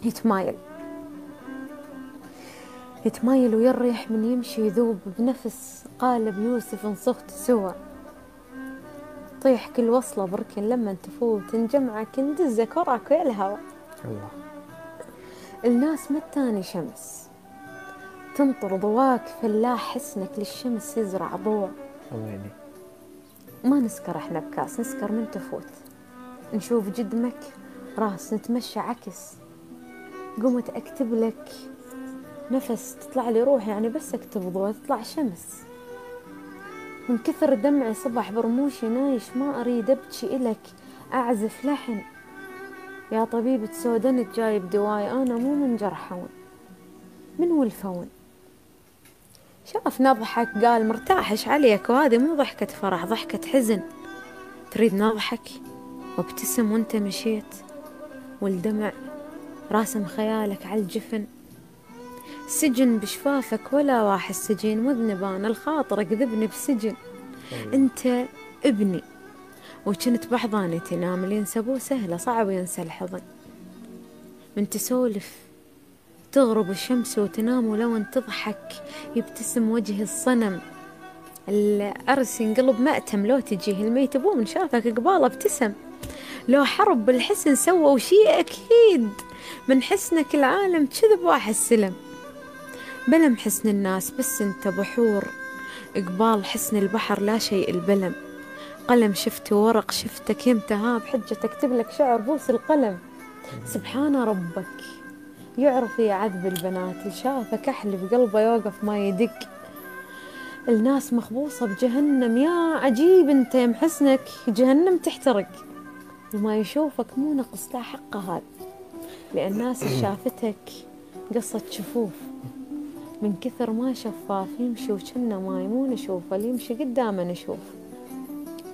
يتمايل يتمايل ويريح من يمشي يذوب بنفس قالب يوسف انصخت سوى. طيح كل وصلة بركن لما تفوت نجمعك ندزك وراك يا الهوى. الله. الناس متاني شمس تنطر ضواك فلاح حسنك للشمس يزرع ضوء. الله يهديك. ما نسكر احنا بكاس نسكر من تفوت. نشوف جدمك راس نتمشى عكس. قمت اكتب لك نفس تطلع لي روح يعني بس اكتب ضوء تطلع شمس. من كثر دمعي صبح برموشي نايش ما اريد ابكي الك اعزف لحن. يا طبيبة سودنت جايب دواي انا مو من جرحون. من والفون شاف نضحك قال مرتاحش عليك وهذه مو ضحكة فرح ضحكة حزن. تريد نضحك وابتسم وانت مشيت والدمع راسم خيالك على الجفن. سجن بشفافك ولا واحد سجين مذنب انا الخاطر اكذبني بسجن. انت ابني وكنت بحضاني تنام اللي ينسبوه سهله صعب ينسى الحضن. من تسولف تغرب الشمس وتنام ولو ان تضحك يبتسم وجه الصنم. العرس ينقلب مأتم لو تجيه الميت ابوه من شافك قباله ابتسم. لو حرب بالحسن سووا شي اكيد من حسنك العالم كذب واحد سلم. بلم حسن الناس بس انت بحور قبال حسن البحر لا شيء البلم. قلم شفته ورق شفتك يمتها بحجة تكتب لك شعر بوس القلم. سبحان ربك يعرف يعذب البنات اللي شافك أحلى بقلبه يوقف ما يدق. الناس مخبوصة بجهنم يا عجيب انت يم حسنك جهنم تحترق. وما يشوفك مو نقص لا حقه هذا لأن الناس اللي شافتك قصت شفوف. من كثر ما شفاف يمشي وكنا ما يمون نشوفه اللي يمشي قدامه نشوف.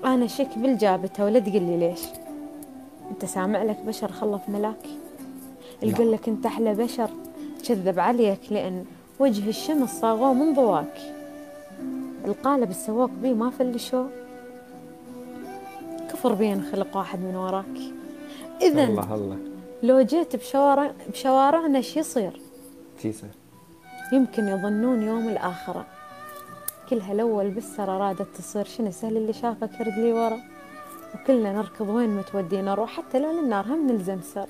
أنا شك بالجابته ولا تقلي ليش أنت سامع لك بشر خلف ملاك. يقول لك أنت أحلى بشر كذب عليك لأن وجه الشمس صاغوه من ضواك. القالب السواق بيه ما فلشوه كفر بين خلق واحد من وراك. إذن الله الله. لو جيت بشوارعنا شي يصير تيسر. يمكن يظنون يوم الآخرة. كلها الأول بالسرة رادت تصير شنو سهل اللي شافك يرد لي ورا. وكلنا نركض وين ما تودينا نروح حتى لو للنار هم نلزم سر.